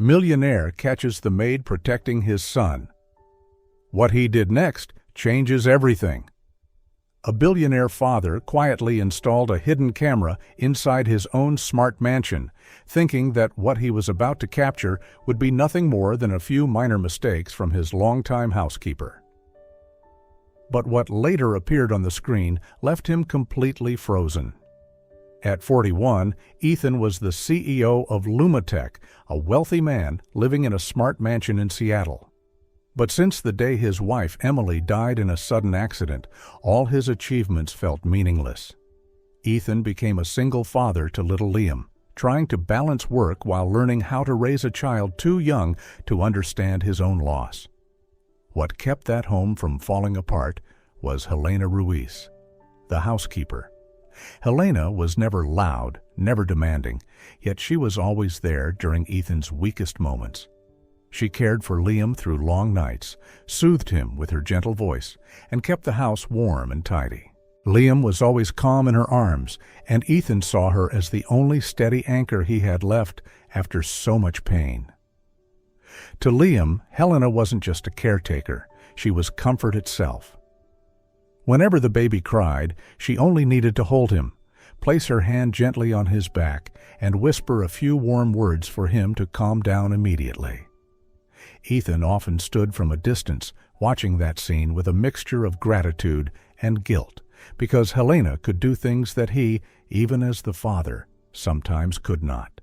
Millionaire catches the maid protecting his son. What he did next changes everything. A billionaire father quietly installed a hidden camera inside his own smart mansion, thinking that what he was about to capture would be nothing more than a few minor mistakes from his longtime housekeeper. But what later appeared on the screen left him completely frozen. At 41, Ethan was the CEO of Lumatech, a wealthy man living in a smart mansion in Seattle. But since the day his wife Emily died in a sudden accident, all his achievements felt meaningless. Ethan became a single father to little Liam, trying to balance work while learning how to raise a child too young to understand his own loss. What kept that home from falling apart was Helena Ruiz, the housekeeper. Helena was never loud, never demanding, yet she was always there during Ethan's weakest moments. She cared for Liam through long nights, soothed him with her gentle voice, and kept the house warm and tidy. Liam was always calm in her arms, and Ethan saw her as the only steady anchor he had left after so much pain. To Liam, Helena wasn't just a caretaker, she was comfort itself. Whenever the baby cried, she only needed to hold him, place her hand gently on his back, and whisper a few warm words for him to calm down immediately. Ethan often stood from a distance, watching that scene with a mixture of gratitude and guilt, because Helena could do things that he, even as the father, sometimes could not.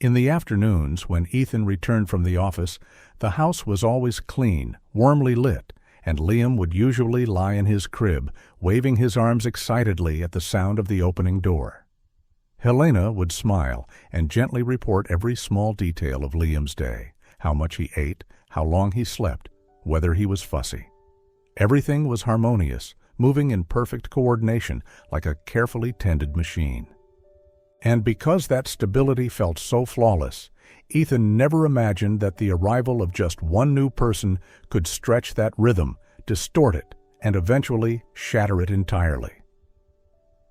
In the afternoons, when Ethan returned from the office, the house was always clean, warmly lit, and Liam would usually lie in his crib, waving his arms excitedly at the sound of the opening door. Helena would smile and gently report every small detail of Liam's day, how much he ate, how long he slept, whether he was fussy. Everything was harmonious, moving in perfect coordination like a carefully tended machine. And because that stability felt so flawless, Ethan never imagined that the arrival of just one new person could stretch that rhythm, distort it, and eventually shatter it entirely.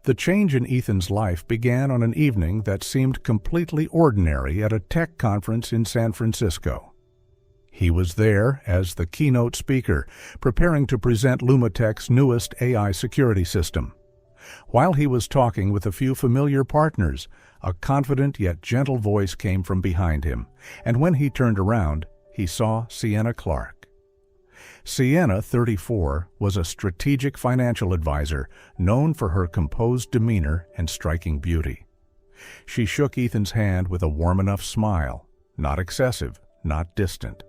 The change in Ethan's life began on an evening that seemed completely ordinary at a tech conference in San Francisco. He was there as the keynote speaker, preparing to present Lumatech's newest AI security system. While he was talking with a few familiar partners, a confident yet gentle voice came from behind him, and when he turned around, he saw Sienna Clark. Sienna, 34, was a strategic financial advisor known for her composed demeanor and striking beauty. She shook Ethan's hand with a warm enough smile, not excessive, not distant.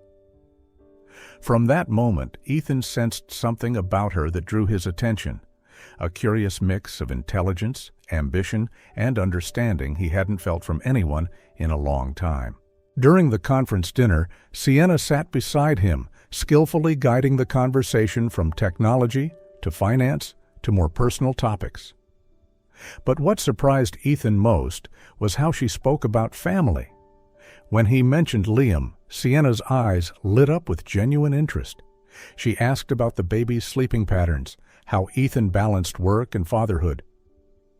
From that moment, Ethan sensed something about her that drew his attention, a curious mix of intelligence, ambition, and understanding he hadn't felt from anyone in a long time. During the conference dinner, Sienna sat beside him, skillfully guiding the conversation from technology to finance to more personal topics. But what surprised Ethan most was how she spoke about family. When he mentioned Liam, Sienna's eyes lit up with genuine interest. She asked about the baby's sleeping patterns, how Ethan balanced work and fatherhood.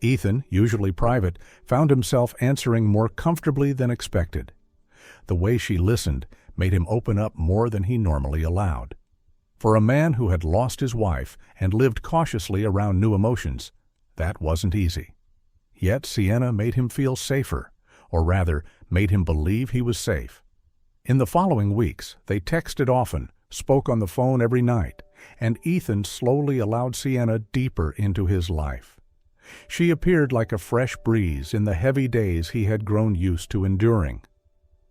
Ethan, usually private, found himself answering more comfortably than expected. The way she listened made him open up more than he normally allowed. For a man who had lost his wife and lived cautiously around new emotions, that wasn't easy. Yet Sienna made him feel safer, or rather, made him believe he was safe. In the following weeks, they texted often, spoke on the phone every night, and Ethan slowly allowed Sienna deeper into his life. She appeared like a fresh breeze in the heavy days he had grown used to enduring.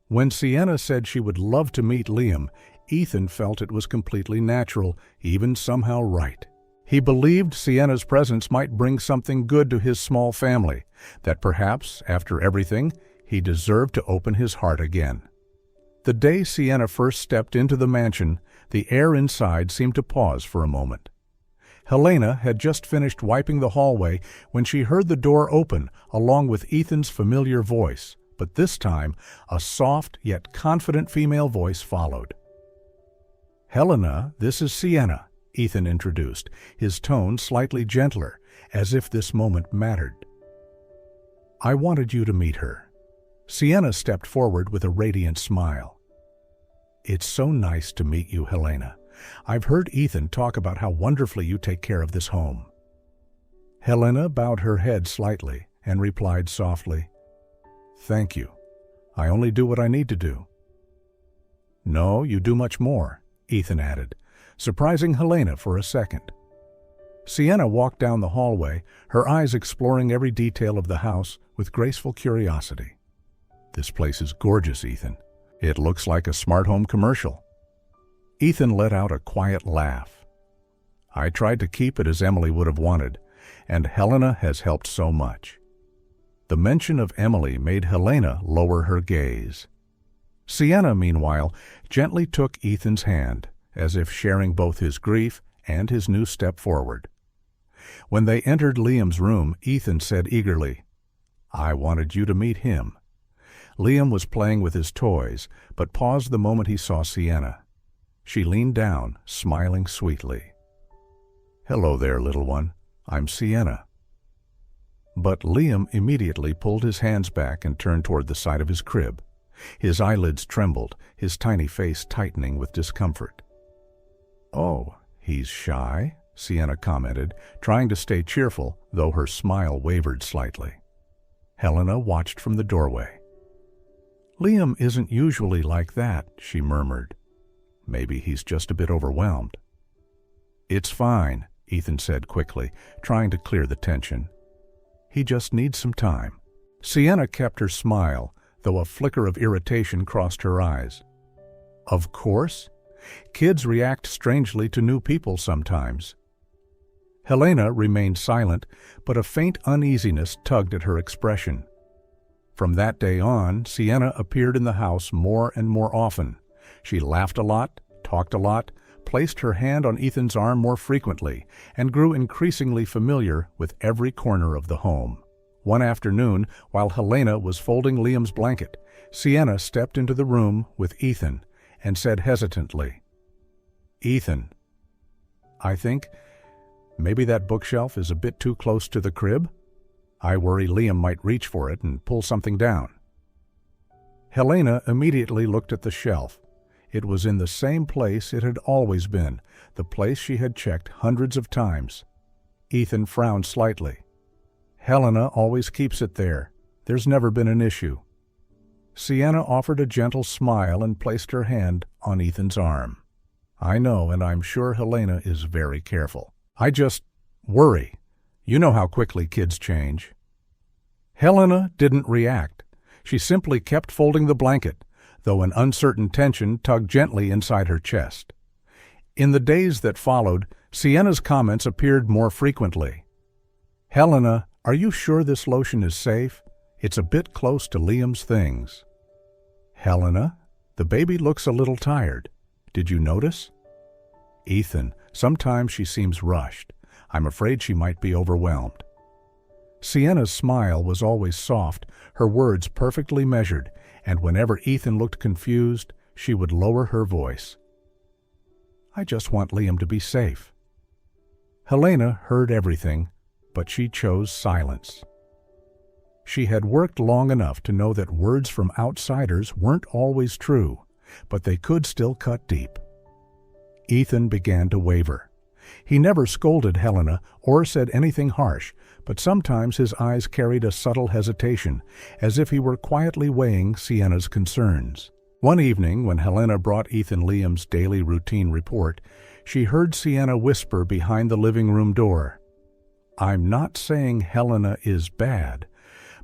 When Sienna said she would love to meet Liam, Ethan felt it was completely natural, even somehow right. He believed Sienna's presence might bring something good to his small family, that perhaps, after everything, he deserved to open his heart again. The day Sienna first stepped into the mansion, the air inside seemed to pause for a moment. Helena had just finished wiping the hallway when she heard the door open, along with Ethan's familiar voice, but this time a soft yet confident female voice followed. "Helena, this is Sienna," Ethan introduced, his tone slightly gentler, as if this moment mattered. "I wanted you to meet her." Sienna stepped forward with a radiant smile. "It's so nice to meet you, Helena. I've heard Ethan talk about how wonderfully you take care of this home." Helena bowed her head slightly and replied softly, "Thank you. I only do what I need to do." "No, you do much more," Ethan added, surprising Helena for a second. Sienna walked down the hallway, her eyes exploring every detail of the house with graceful curiosity. "This place is gorgeous, Ethan. It looks like a smart home commercial." Ethan let out a quiet laugh. "I tried to keep it as Emily would have wanted, and Helena has helped so much." The mention of Emily made Helena lower her gaze. Sienna, meanwhile, gently took Ethan's hand, as if sharing both his grief and his new step forward. When they entered Liam's room, Ethan said eagerly, "I wanted you to meet him." Liam was playing with his toys, but paused the moment he saw Sienna. She leaned down, smiling sweetly. "Hello there, little one. I'm Sienna." But Liam immediately pulled his hands back and turned toward the side of his crib. His eyelids trembled, his tiny face tightening with discomfort. "Oh, he's shy," Sienna commented, trying to stay cheerful, though her smile wavered slightly. Helena watched from the doorway. "Liam isn't usually like that," she murmured. "Maybe he's just a bit overwhelmed." "It's fine," Ethan said quickly, trying to clear the tension. "He just needs some time." Sienna kept her smile, though a flicker of irritation crossed her eyes. "Of course. Kids react strangely to new people sometimes." Helena remained silent, but a faint uneasiness tugged at her expression. From that day on, Sienna appeared in the house more and more often. She laughed a lot, talked a lot, placed her hand on Ethan's arm more frequently, and grew increasingly familiar with every corner of the home. One afternoon, while Helena was folding Liam's blanket, Sienna stepped into the room with Ethan and said hesitantly, "Ethan, I think maybe that bookshelf is a bit too close to the crib. I worry Liam might reach for it and pull something down." Helena immediately looked at the shelf. It was in the same place it had always been, the place she had checked hundreds of times. Ethan frowned slightly. "Helena always keeps it there. There's never been an issue." Sienna offered a gentle smile and placed her hand on Ethan's arm. "I know, and I'm sure Helena is very careful. I just worry. You know how quickly kids change." Helena didn't react. She simply kept folding the blanket, though an uncertain tension tugged gently inside her chest. In the days that followed, Sienna's comments appeared more frequently. "Helena, are you sure this lotion is safe? It's a bit close to Liam's things." "Helena, the baby looks a little tired. Did you notice?" "Ethan, sometimes she seems rushed. I'm afraid she might be overwhelmed." Sienna's smile was always soft, her words perfectly measured, and whenever Ethan looked confused, she would lower her voice. "I just want Liam to be safe." Helena heard everything, but she chose silence. She had worked long enough to know that words from outsiders weren't always true, but they could still cut deep. Ethan began to waver. He never scolded Helena or said anything harsh, but sometimes his eyes carried a subtle hesitation, as if he were quietly weighing Sienna's concerns. One evening, when Helena brought Ethan Liam's daily routine report, she heard Sienna whisper behind the living room door, "I'm not saying Helena is bad,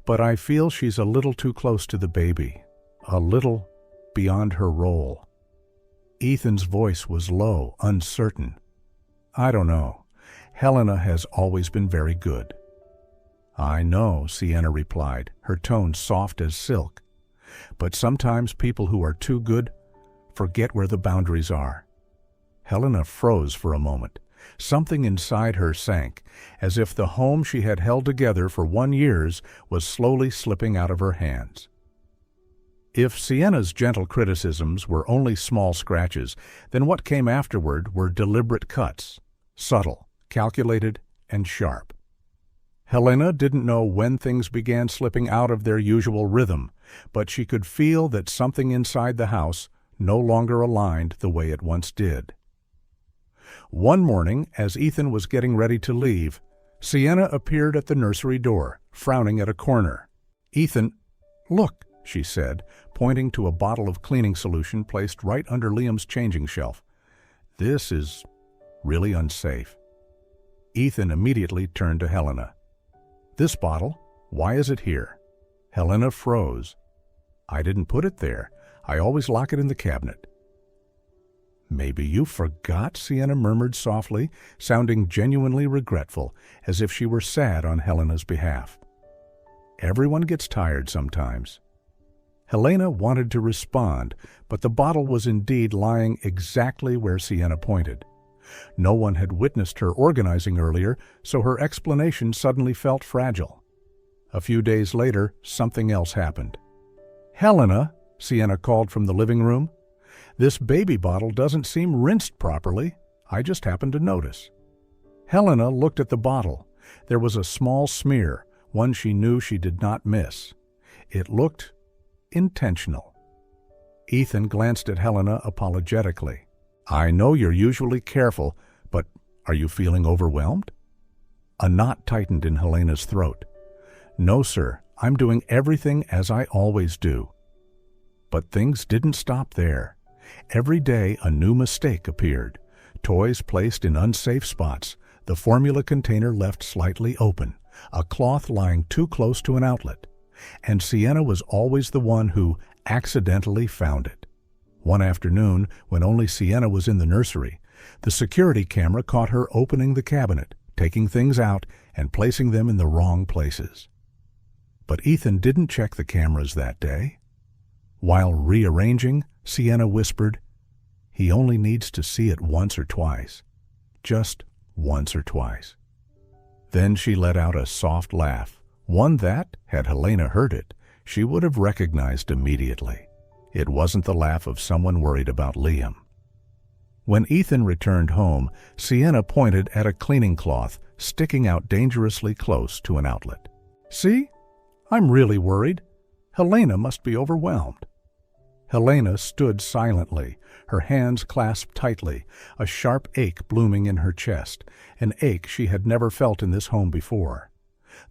but I feel she's a little too close to the baby, a little beyond her role." Ethan's voice was low, uncertain. "I don't know. Helena has always been very good." "I know," Sienna replied, her tone soft as silk. "But sometimes people who are too good forget where the boundaries are." Helena froze for a moment. Something inside her sank, as if the home she had held together for 1 year was slowly slipping out of her hands. If Sienna's gentle criticisms were only small scratches, then what came afterward were deliberate cuts, subtle, calculated, and sharp. Helena didn't know when things began slipping out of their usual rhythm, but she could feel that something inside the house no longer aligned the way it once did. One morning, as Ethan was getting ready to leave, Sienna appeared at the nursery door, frowning at a corner. "Ethan, look," she said, pointing to a bottle of cleaning solution placed right under Liam's changing shelf. "This is really unsafe." Ethan immediately turned to Helena. "This bottle? Why is it here?" Helena froze. "I didn't put it there. I always lock it in the cabinet." "Maybe you forgot," Sienna murmured softly, sounding genuinely regretful, as if she were sad on Helena's behalf. "Everyone gets tired sometimes." Helena wanted to respond, but the bottle was indeed lying exactly where Sienna pointed. No one had witnessed her organizing earlier, so her explanation suddenly felt fragile. A few days later, something else happened. "Helena," Sienna called from the living room, "this baby bottle doesn't seem rinsed properly. I just happened to notice." Helena looked at the bottle. There was a small smear, one she knew she did not miss. It looked intentional. Ethan glanced at Helena apologetically. "I know you're usually careful, but are you feeling overwhelmed?" A knot tightened in Helena's throat. "No, sir. I'm doing everything as I always do." But things didn't stop there. Every day a new mistake appeared. Toys placed in unsafe spots, the formula container left slightly open, a cloth lying too close to an outlet. And Sienna was always the one who accidentally found it. One afternoon, when only Sienna was in the nursery, the security camera caught her opening the cabinet, taking things out, and placing them in the wrong places. But Ethan didn't check the cameras that day. While rearranging, Sienna whispered, "He only needs to see it once or twice. Just once or twice." Then she let out a soft laugh, one that, had Helena heard it, she would have recognized immediately. It wasn't the laugh of someone worried about Liam. When Ethan returned home, Sienna pointed at a cleaning cloth sticking out dangerously close to an outlet. "See? I'm really worried. Helena must be overwhelmed." Helena stood silently, her hands clasped tightly, a sharp ache blooming in her chest, an ache she had never felt in this home before.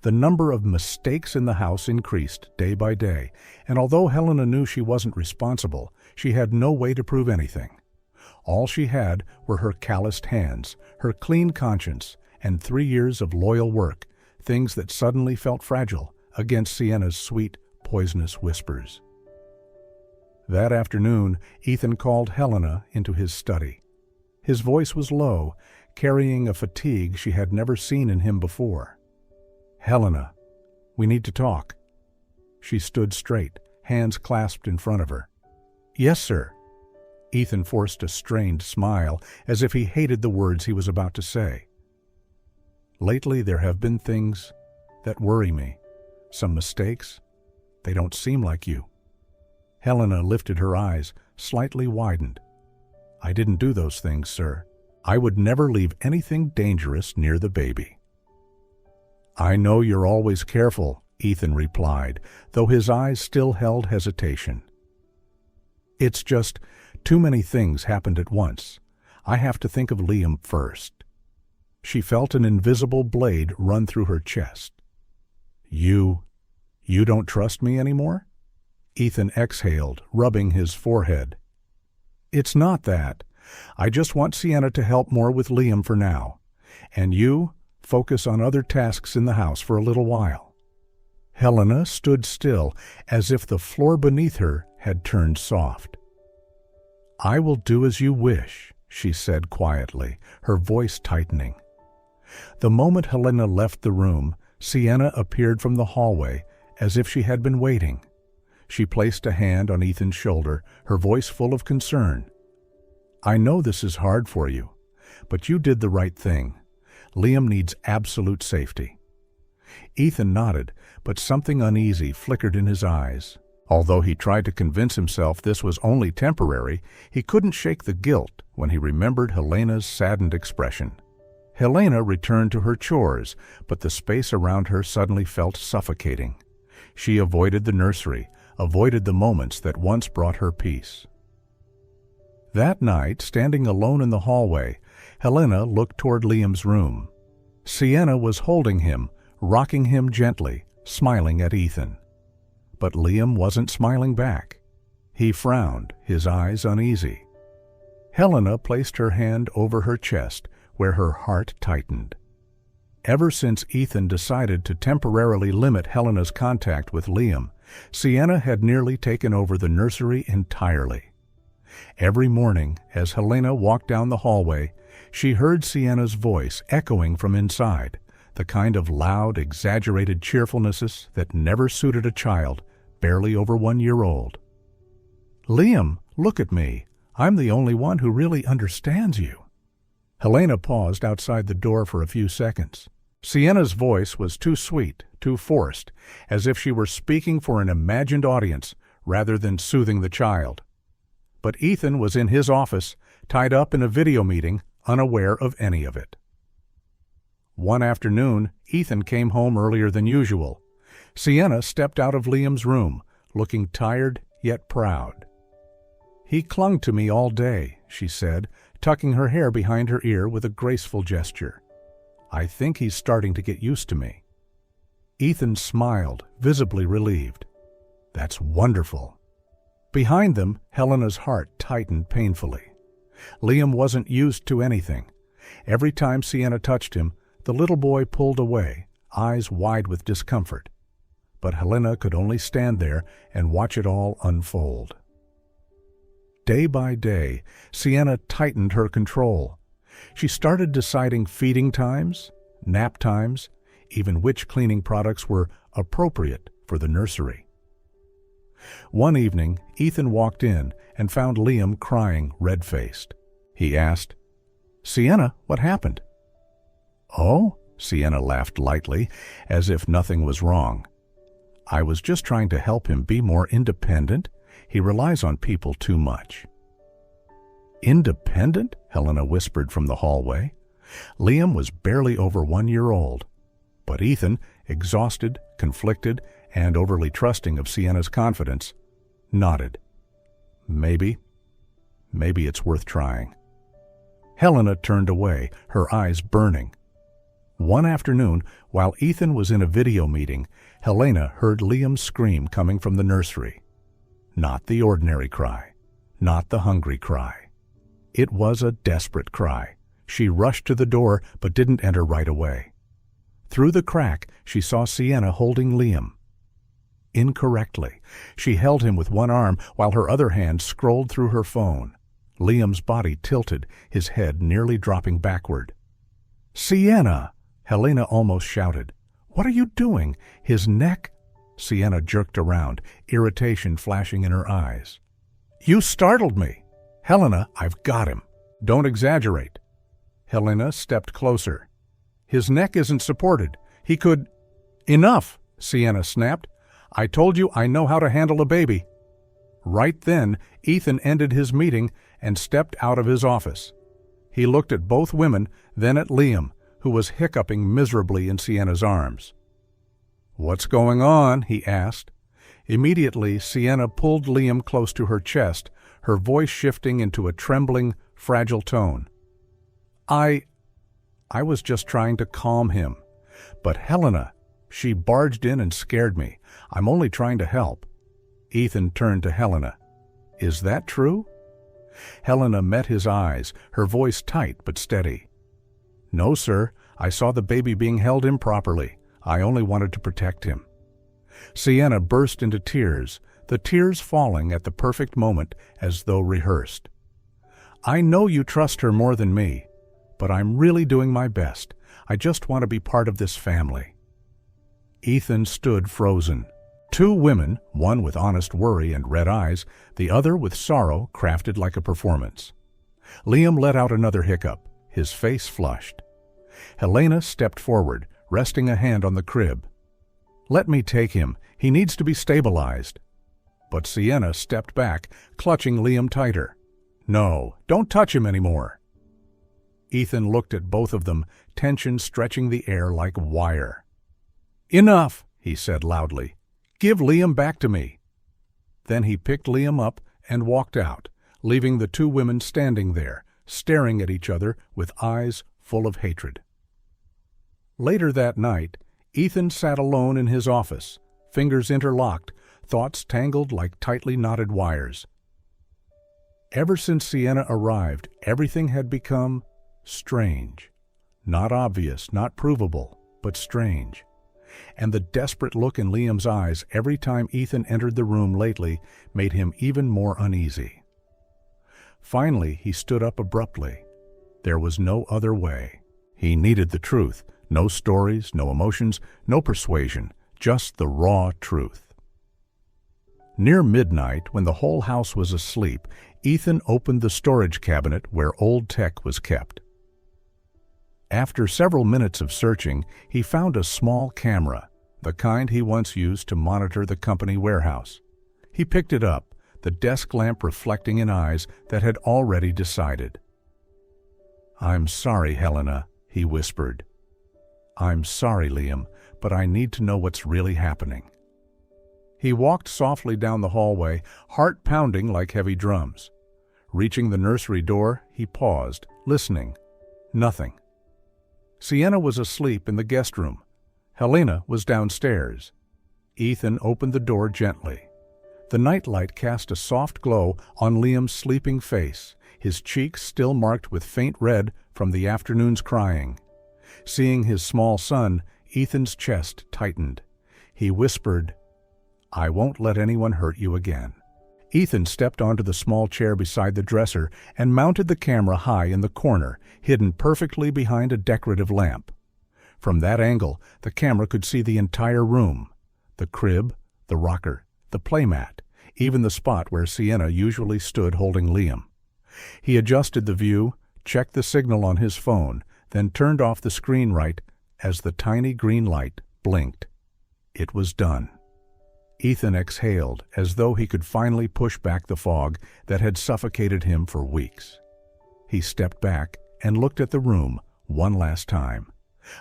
The number of mistakes in the house increased day by day, and although Helena knew she wasn't responsible, she had no way to prove anything. All she had were her calloused hands, her clean conscience, and 3 years of loyal work, things that suddenly felt fragile against Sienna's sweet, poisonous whispers. That afternoon, Ethan called Helena into his study. His voice was low, carrying a fatigue she had never seen in him before. "Helena, we need to talk." She stood straight, hands clasped in front of her. "Yes, sir." Ethan forced a strained smile, as if he hated the words he was about to say. "Lately there have been things that worry me. Some mistakes. They don't seem like you." Helena lifted her eyes, slightly widened. "I didn't do those things, sir. I would never leave anything dangerous near the baby." "I know you're always careful," Ethan replied, though his eyes still held hesitation. "It's just too many things happened at once. I have to think of Liam first." She felt an invisible blade run through her chest. You don't trust me anymore?" Ethan exhaled, rubbing his forehead. "It's not that. I just want Sienna to help more with Liam for now. And you, focus on other tasks in the house for a little while." Helena stood still, as if the floor beneath her had turned soft. "I will do as you wish," she said quietly, her voice tightening. The moment Helena left the room, Sienna appeared from the hallway, as if she had been waiting. She placed a hand on Ethan's shoulder, her voice full of concern. "I know this is hard for you, but you did the right thing. Liam needs absolute safety." Ethan nodded, but something uneasy flickered in his eyes. Although he tried to convince himself this was only temporary, he couldn't shake the guilt when he remembered Helena's saddened expression. Helena returned to her chores, but the space around her suddenly felt suffocating. She avoided the nursery, avoided the moments that once brought her peace. That night, standing alone in the hallway, Helena looked toward Liam's room. Sienna was holding him, rocking him gently, smiling at Ethan. But Liam wasn't smiling back. He frowned, his eyes uneasy. Helena placed her hand over her chest, where her heart tightened. Ever since Ethan decided to temporarily limit Helena's contact with Liam, Sienna had nearly taken over the nursery entirely. Every morning, as Helena walked down the hallway, she heard Sienna's voice echoing from inside, the kind of loud, exaggerated cheerfulness that never suited a child barely over 1 year old. "Liam, look at me. I'm the only one who really understands you." Helena paused outside the door for a few seconds. Sienna's voice was too sweet, too forced, as if she were speaking for an imagined audience rather than soothing the child. But Ethan was in his office, tied up in a video meeting, unaware of any of it. One afternoon, Ethan came home earlier than usual. Sienna stepped out of Liam's room, looking tired yet proud. "He clung to me all day," she said, tucking her hair behind her ear with a graceful gesture. "I think he's starting to get used to me." Ethan smiled, visibly relieved. "That's wonderful." Behind them, Helena's heart tightened painfully. Liam wasn't used to anything. Every time Sienna touched him, the little boy pulled away, eyes wide with discomfort. But Helena could only stand there and watch it all unfold. Day by day, Sienna tightened her control. She started deciding feeding times, nap times, even which cleaning products were appropriate for the nursery. One evening, Ethan walked in and found Liam crying red-faced. He asked, "Sienna, what happened?" "Oh," Sienna laughed lightly, as if nothing was wrong. "I was just trying to help him be more independent. He relies on people too much." "Independent?" Helena whispered from the hallway. Liam was barely over 1 year old. But Ethan, exhausted, conflicted, and overly trusting of Sienna's confidence, nodded. Maybe it's worth trying." Helena turned away, her eyes burning. One afternoon, while Ethan was in a video meeting, Helena heard Liam's scream coming from the nursery. Not the ordinary cry, not the hungry cry. It was a desperate cry. She rushed to the door, but didn't enter right away. Through the crack, she saw Sienna holding Liam. Incorrectly, she held him with one arm while her other hand scrolled through her phone. Liam's body tilted, his head nearly dropping backward. "Sienna!" Helena almost shouted. "What are you doing? His neck—" Sienna jerked around, irritation flashing in her eyes. "You startled me!" "Helena, I've got him. Don't exaggerate." Helena stepped closer. "His neck isn't supported. He could—" "Enough!" Sienna snapped. "I told you I know how to handle a baby." Right then, Ethan ended his meeting and stepped out of his office. He looked at both women, then at Liam, who was hiccuping miserably in Sienna's arms. "What's going on?" he asked. Immediately, Sienna pulled Liam close to her chest, her voice shifting into a trembling, fragile tone. I was just trying to calm him. But Helena, she barged in and scared me. I'm only trying to help." Ethan turned to Helena. "Is that true?" Helena met his eyes, her voice tight but steady. "No, sir. I saw the baby being held improperly. I only wanted to protect him." Sienna burst into tears, the tears falling at the perfect moment as though rehearsed. "I know you trust her more than me, but I'm really doing my best. I just want to be part of this family." Ethan stood frozen. Two women, one with honest worry and red eyes, the other with sorrow crafted like a performance. Liam let out another hiccup, his face flushed. Helena stepped forward, resting a hand on the crib. "Let me take him. He needs to be stabilized." But Sienna stepped back, clutching Liam tighter. "No, don't touch him anymore." Ethan looked at both of them, tension stretching the air like wire. "Enough," he said loudly. "Give Liam back to me." Then he picked Liam up and walked out, leaving the two women standing there, staring at each other with eyes full of hatred. Later that night, Ethan sat alone in his office, fingers interlocked, thoughts tangled like tightly knotted wires. Ever since Sienna arrived, everything had become strange. Not obvious, not provable, but strange. And the desperate look in Liam's eyes every time Ethan entered the room lately made him even more uneasy. Finally, he stood up abruptly. There was no other way. He needed the truth. No stories, no emotions, no persuasion, just the raw truth. Near midnight, when the whole house was asleep, Ethan opened the storage cabinet where old tech was kept. After several minutes of searching, he found a small camera, the kind he once used to monitor the company warehouse. He picked it up, the desk lamp reflecting in eyes that had already decided. "I'm sorry, Helena," he whispered. "I'm sorry, Liam, but I need to know what's really happening." He walked softly down the hallway, heart pounding like heavy drums. Reaching the nursery door, he paused, listening. Nothing. Sienna was asleep in the guest room. Helena was downstairs. Ethan opened the door gently. The nightlight cast a soft glow on Liam's sleeping face, his cheeks still marked with faint red from the afternoon's crying. Seeing his small son, Ethan's chest tightened. He whispered, "I won't let anyone hurt you again." Ethan stepped onto the small chair beside the dresser and mounted the camera high in the corner, hidden perfectly behind a decorative lamp. From that angle, the camera could see the entire room: the crib, the rocker, the playmat, even the spot where Sienna usually stood holding Liam. He adjusted the view, checked the signal on his phone, then turned off the screen right as the tiny green light blinked. It was done. Ethan exhaled as though he could finally push back the fog that had suffocated him for weeks. He stepped back and looked at the room one last time.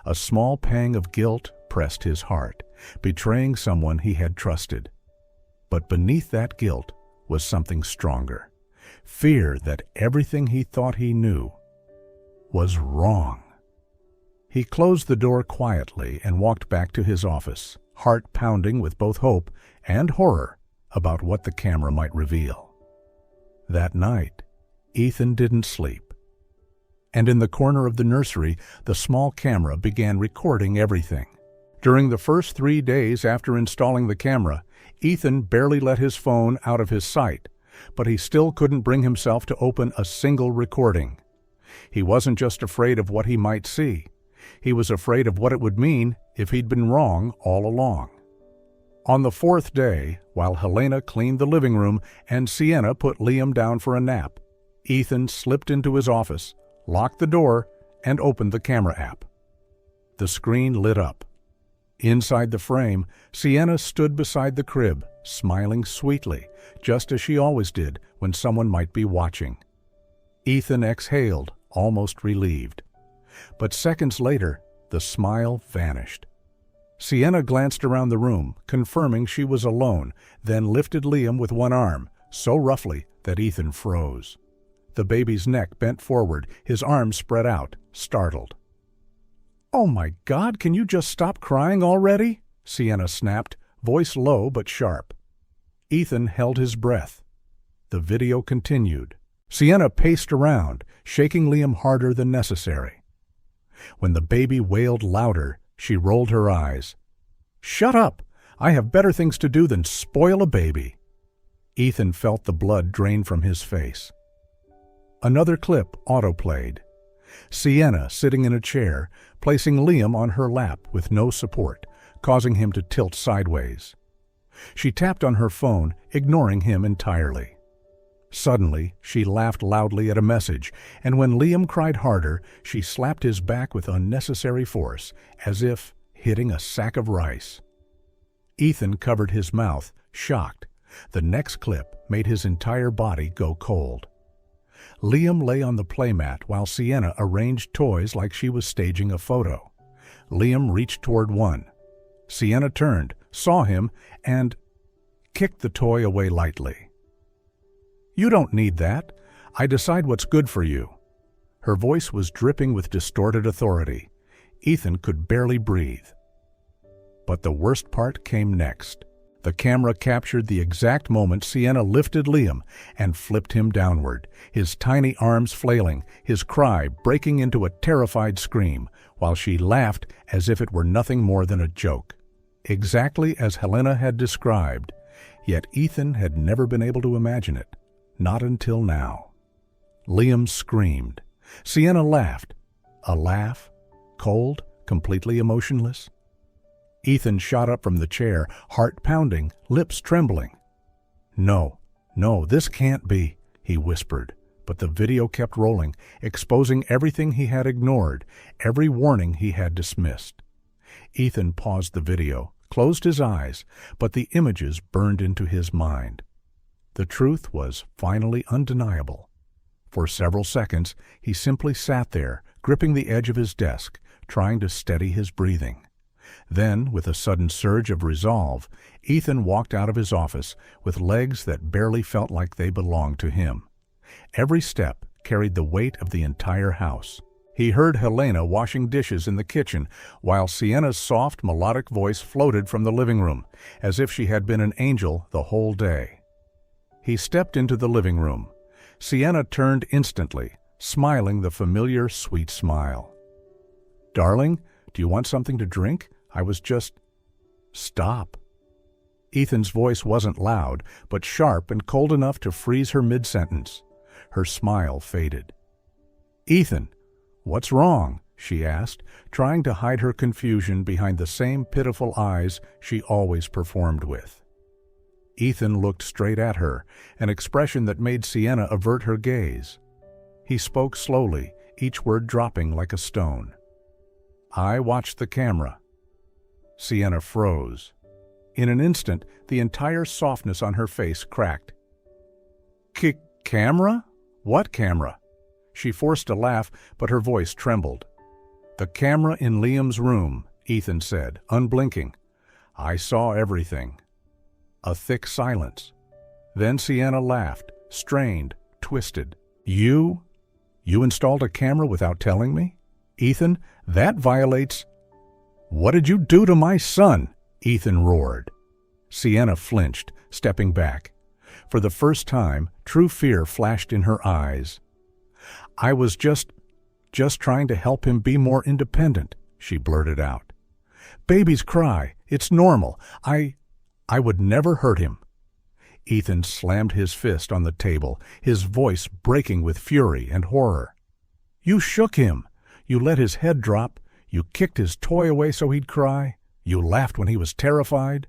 A small pang of guilt pressed his heart, betraying someone he had trusted. But beneath that guilt was something stronger. Fear that everything he thought he knew was wrong. He closed the door quietly and walked back to his office, heart pounding with both hope and horror about what the camera might reveal. That night, Ethan didn't sleep. And in the corner of the nursery, the small camera began recording everything. During the first 3 days after installing the camera, Ethan barely let his phone out of his sight, but he still couldn't bring himself to open a single recording. He wasn't just afraid of what he might see. He was afraid of what it would mean if he'd been wrong all along. On the 4th day, while Helena cleaned the living room and Sienna put Liam down for a nap, Ethan slipped into his office, locked the door, and opened the camera app. The screen lit up. Inside the frame, Sienna stood beside the crib, smiling sweetly, just as she always did when someone might be watching. Ethan exhaled, almost relieved. But seconds later, the smile vanished. Sienna glanced around the room, confirming she was alone, then lifted Liam with one arm, so roughly that Ethan froze. The baby's neck bent forward, his arms spread out, startled. "Oh my God, can you just stop crying already?" Sienna snapped, voice low but sharp. Ethan held his breath. The video continued. Sienna paced around, shaking Liam harder than necessary. When the baby wailed louder, she rolled her eyes. "Shut up! I have better things to do than spoil a baby." Ethan felt the blood drain from his face. Another clip autoplayed. Sienna sitting in a chair, placing Liam on her lap with no support, causing him to tilt sideways. She tapped on her phone, ignoring him entirely. Suddenly, she laughed loudly at a message, and when Liam cried harder, she slapped his back with unnecessary force, as if hitting a sack of rice. Ethan covered his mouth, shocked. The next clip made his entire body go cold. Liam lay on the playmat while Sienna arranged toys like she was staging a photo. Liam reached toward one. Sienna turned, saw him, and kicked the toy away lightly. "You don't need that. I decide what's good for you." Her voice was dripping with distorted authority. Ethan could barely breathe. But the worst part came next. The camera captured the exact moment Sienna lifted Liam and flipped him downward, his tiny arms flailing, his cry breaking into a terrified scream, while she laughed as if it were nothing more than a joke. Exactly as Helena had described, yet Ethan had never been able to imagine it, not until now. Liam screamed. Sienna laughed. A laugh, cold, completely emotionless. Ethan shot up from the chair, heart pounding, lips trembling. "No, this can't be," he whispered, but the video kept rolling, exposing everything he had ignored, every warning he had dismissed. Ethan paused the video, closed his eyes, but the images burned into his mind. The truth was finally undeniable. For several seconds, he simply sat there, gripping the edge of his desk, trying to steady his breathing. Then, with a sudden surge of resolve, Ethan walked out of his office with legs that barely felt like they belonged to him. Every step carried the weight of the entire house. He heard Helena washing dishes in the kitchen, while Sienna's soft, melodic voice floated from the living room, as if she had been an angel the whole day. He stepped into the living room. Sienna turned instantly, smiling the familiar, sweet smile. "Darling, do you want something to drink? I was just—" "Stop." Ethan's voice wasn't loud, but sharp and cold enough to freeze her mid-sentence. Her smile faded. "Ethan, what's wrong?" she asked, trying to hide her confusion behind the same pitiful eyes she always performed with. Ethan looked straight at her, an expression that made Sienna avert her gaze. He spoke slowly, each word dropping like a stone. "I watched the camera." Sienna froze. In an instant, the entire softness on her face cracked. Camera? What camera?" She forced a laugh, but her voice trembled. "The camera in Liam's room," Ethan said, unblinking. "I saw everything." A thick silence. Then Sienna laughed, strained, twisted. You installed a camera without telling me? Ethan, that violates—" "What did you do to my son?" Ethan roared. Sienna flinched, stepping back. For the first time, true fear flashed in her eyes. "I was just trying to help him be more independent," she blurted out. "Babies cry. It's normal. I would never hurt him." Ethan slammed his fist on the table, his voice breaking with fury and horror. "You shook him. You let his head drop. You kicked his toy away so he'd cry. You laughed when he was terrified."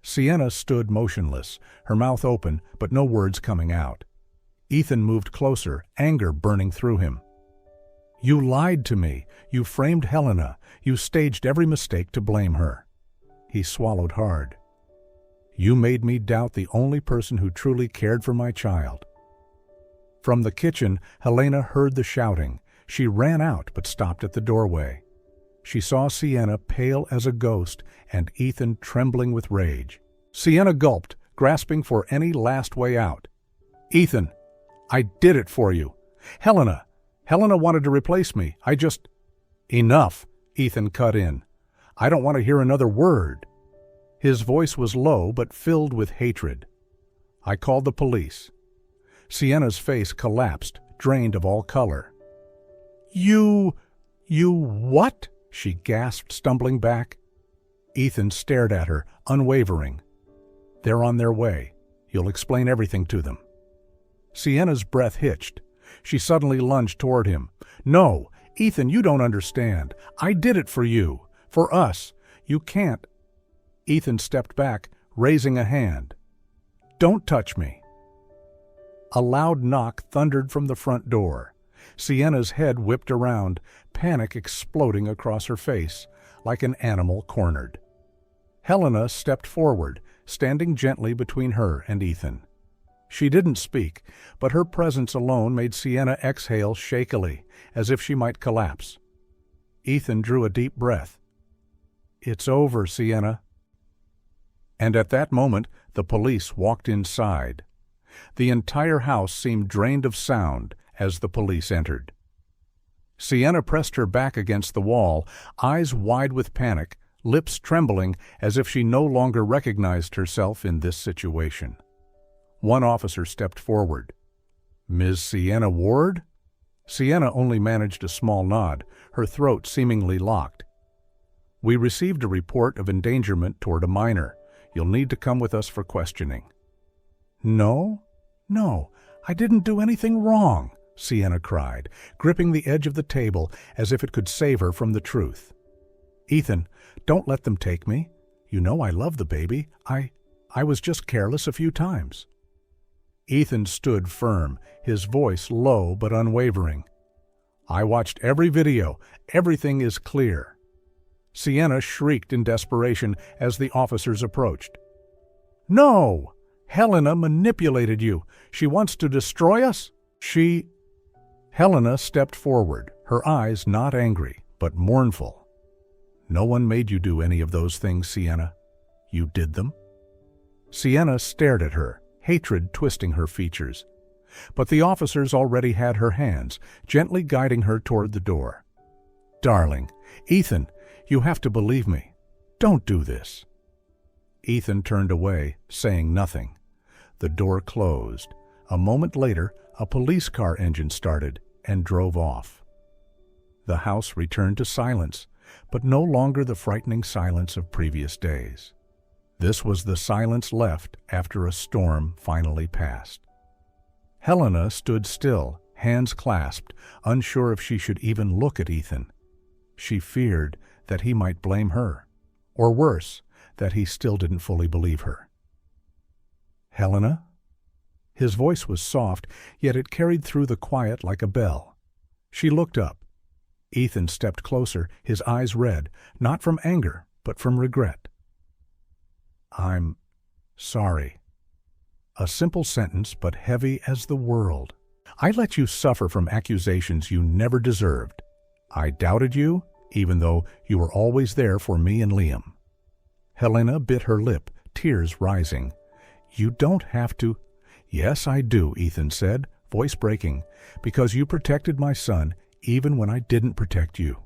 Sienna stood motionless, her mouth open, but no words coming out. Ethan moved closer, anger burning through him. "You lied to me. You framed Helena. You staged every mistake to blame her." He swallowed hard. "You made me doubt the only person who truly cared for my child." From the kitchen, Helena heard the shouting. She ran out but stopped at the doorway. She saw Sienna pale as a ghost and Ethan trembling with rage. Sienna gulped, grasping for any last way out. "Ethan, I did it for you. Helena wanted to replace me. Enough," Ethan cut in. "I don't want to hear another word." His voice was low but filled with hatred. "I called the police." Sienna's face collapsed, drained of all color. You what?" she gasped, stumbling back. Ethan stared at her, unwavering. "They're on their way. You'll explain everything to them." Sienna's breath hitched. She suddenly lunged toward him. "No, Ethan, you don't understand. I did it for you, for us. You can't—" Ethan stepped back, raising a hand. "Don't touch me." A loud knock thundered from the front door. Sienna's head whipped around, panic exploding across her face, like an animal cornered. Helena stepped forward, standing gently between her and Ethan. She didn't speak, but her presence alone made Sienna exhale shakily, as if she might collapse. Ethan drew a deep breath. "It's over, Sienna." And at that moment, the police walked inside. The entire house seemed drained of sound as the police entered. Sienna pressed her back against the wall, eyes wide with panic, lips trembling as if she no longer recognized herself in this situation. One officer stepped forward. "Ms. Sienna Ward?" Sienna only managed a small nod, her throat seemingly locked. "We received a report of endangerment toward a minor. You'll need to come with us for questioning." No, I didn't do anything wrong," Sienna cried, gripping the edge of the table as if it could save her from the truth. "Ethan, don't let them take me. You know I love the baby. I was just careless a few times." Ethan stood firm, his voice low but unwavering. "I watched every video. Everything is clear." Sienna shrieked in desperation as the officers approached. "No! Helena manipulated you. She wants to destroy us? Helena stepped forward, her eyes not angry, but mournful. "No one made you do any of those things, Sienna. You did them." Sienna stared at her, hatred twisting her features. But the officers already had her hands, gently guiding her toward the door. "Darling, Ethan, you have to believe me. Don't do this." Ethan turned away, saying nothing. The door closed. A moment later, a police car engine started and drove off. The house returned to silence, but no longer the frightening silence of previous days. This was the silence left after a storm finally passed. Helena stood still, hands clasped, unsure if she should even look at Ethan. She feared that he might blame her, or worse, that he still didn't fully believe her. "Helena?" His voice was soft, yet it carried through the quiet like a bell. She looked up. Ethan stepped closer, his eyes red, not from anger, but from regret. "I'm sorry." A simple sentence, but heavy as the world. "I let you suffer from accusations you never deserved. I doubted you, even though you were always there for me and Liam." Helena bit her lip, tears rising. "You don't have to." "Yes, I do," Ethan said, voice breaking, "because you protected my son even when I didn't protect you."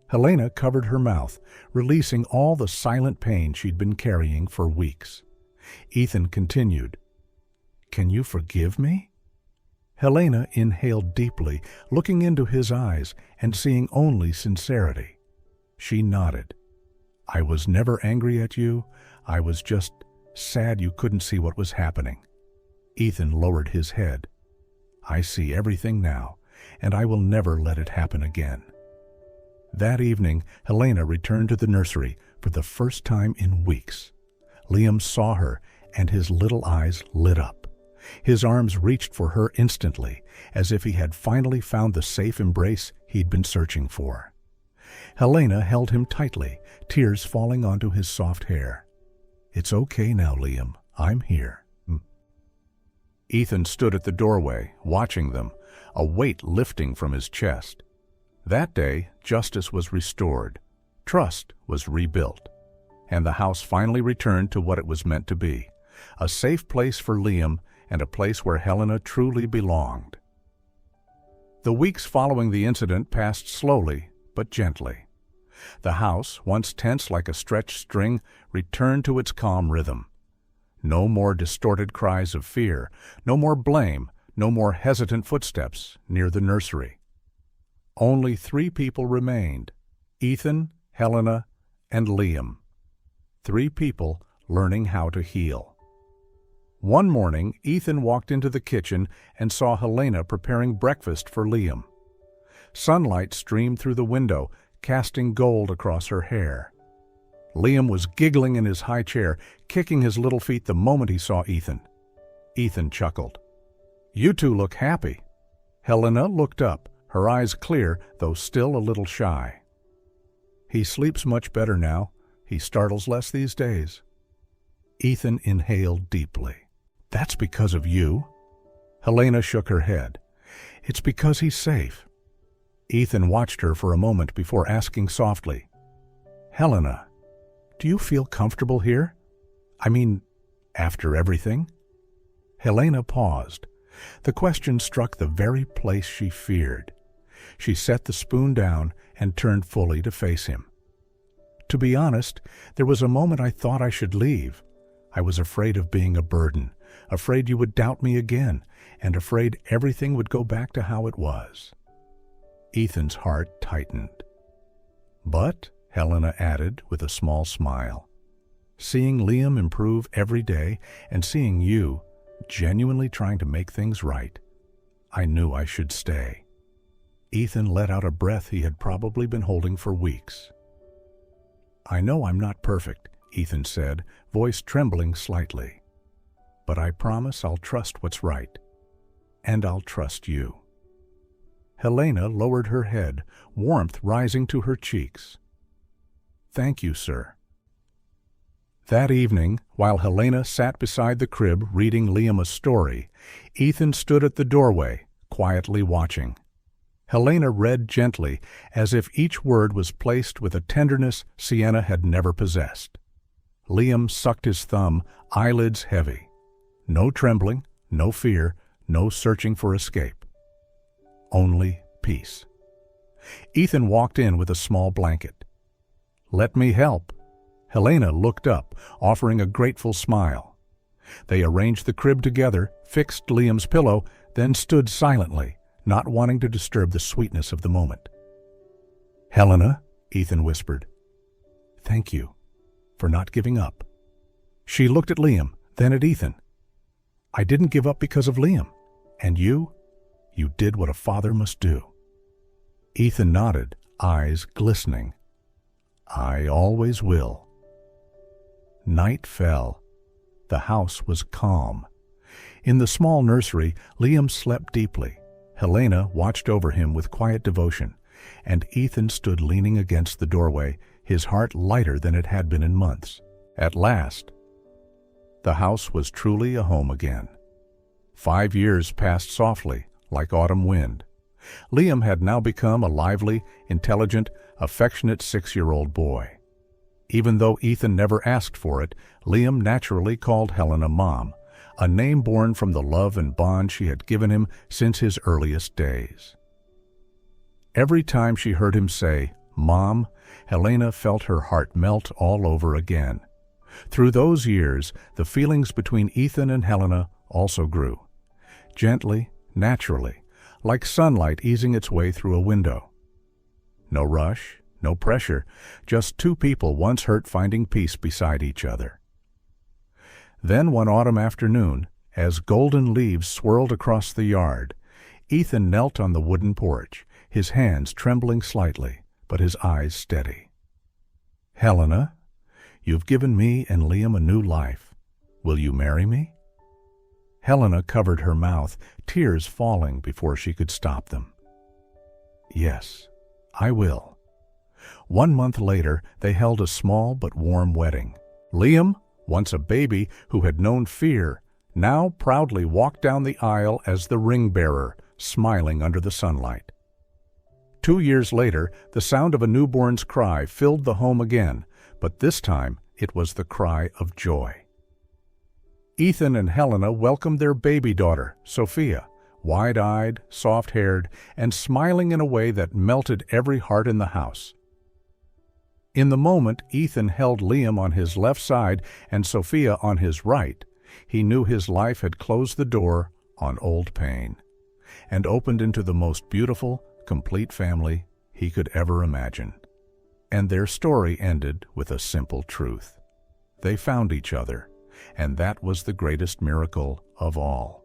Helena covered her mouth, releasing all the silent pain she'd been carrying for weeks. Ethan continued, "Can you forgive me?" Helena inhaled deeply, looking into his eyes and seeing only sincerity. She nodded. "I was never angry at you. I was just sad you couldn't see what was happening." Ethan lowered his head. "I see everything now, and I will never let it happen again." That evening, Helena returned to the nursery for the first time in weeks. Liam saw her, and his little eyes lit up. His arms reached for her instantly, as if he had finally found the safe embrace he'd been searching for. Helena held him tightly, tears falling onto his soft hair. "It's okay now, Liam. I'm here." Ethan stood at the doorway, watching them, a weight lifting from his chest. That day, justice was restored, trust was rebuilt, and the house finally returned to what it was meant to be, a safe place for Liam and a place where Helena truly belonged. The weeks following the incident passed slowly but gently. The house, once tense like a stretched string, returned to its calm rhythm. No more distorted cries of fear, no more blame, no more hesitant footsteps near the nursery. Only 3 people remained: Ethan, Helena, and Liam. 3 people learning how to heal. One morning, Ethan walked into the kitchen and saw Helena preparing breakfast for Liam. Sunlight streamed through the window, casting gold across her hair. Liam was giggling in his high chair, kicking his little feet the moment he saw Ethan. Ethan chuckled. "You two look happy." Helena looked up, her eyes clear, though still a little shy. "He sleeps much better now. He startles less these days." Ethan inhaled deeply. That's because of you? Helena shook her head. It's because he's safe. Ethan watched her for a moment before asking softly, Helena, do you feel comfortable here? I mean, after everything? Helena paused. The question struck the very place she feared. She set the spoon down and turned fully to face him. To be honest, there was a moment I thought I should leave. I was afraid of being a burden, afraid you would doubt me again, and afraid everything would go back to how it was. Ethan's heart tightened. But, Helena added with a small smile, seeing Liam improve every day and seeing you genuinely trying to make things right, I knew I should stay. Ethan let out a breath he had probably been holding for weeks. I know I'm not perfect, Ethan said, voice trembling slightly. But I promise I'll trust what's right. And I'll trust you. Helena lowered her head, warmth rising to her cheeks. Thank you, sir. That evening, while Helena sat beside the crib reading Liam a story, Ethan stood at the doorway, quietly watching. Helena read gently, as if each word was placed with a tenderness Sienna had never possessed. Liam sucked his thumb, eyelids heavy. No trembling, no fear, no searching for escape. Only peace. Ethan walked in with a small blanket. Let me help. Helena looked up, offering a grateful smile. They arranged the crib together, fixed Liam's pillow, then stood silently, not wanting to disturb the sweetness of the moment. Helena, Ethan whispered, thank you for not giving up. She looked at Liam, then at Ethan. I didn't give up because of Liam. And you did what a father must do. Ethan nodded, eyes glistening. I always will. Night fell. The house was calm. In the small nursery, Liam slept deeply. Helena watched over him with quiet devotion, and Ethan stood leaning against the doorway, his heart lighter than it had been in months. At last, the house was truly a home again. 5 years passed softly, like autumn wind. Liam had now become a lively, intelligent, affectionate 6-year-old boy. Even though Ethan never asked for it, Liam naturally called Helena Mom, a name born from the love and bond she had given him since his earliest days. Every time she heard him say, Mom, Helena felt her heart melt all over again. Through those years, the feelings between Ethan and Helena also grew. Gently, naturally, like sunlight easing its way through a window. No rush, no pressure, just two people once hurt finding peace beside each other. Then one autumn afternoon, as golden leaves swirled across the yard, Ethan knelt on the wooden porch, his hands trembling slightly, but his eyes steady. Helena, you've given me and Liam a new life. Will you marry me? Helena covered her mouth, tears falling before she could stop them. Yes, I will. 1 month later, they held a small but warm wedding. Liam, once a baby who had known fear, now proudly walked down the aisle as the ring-bearer, smiling under the sunlight. 2 years later, the sound of a newborn's cry filled the home again, but this time it was the cry of joy. Ethan and Helena welcomed their baby daughter, Sophia, wide-eyed, soft-haired, and smiling in a way that melted every heart in the house. In the moment Ethan held Liam on his left side and Sophia on his right, he knew his life had closed the door on old pain and opened into the most beautiful, complete family he could ever imagine. And their story ended with a simple truth. They found each other, and that was the greatest miracle of all.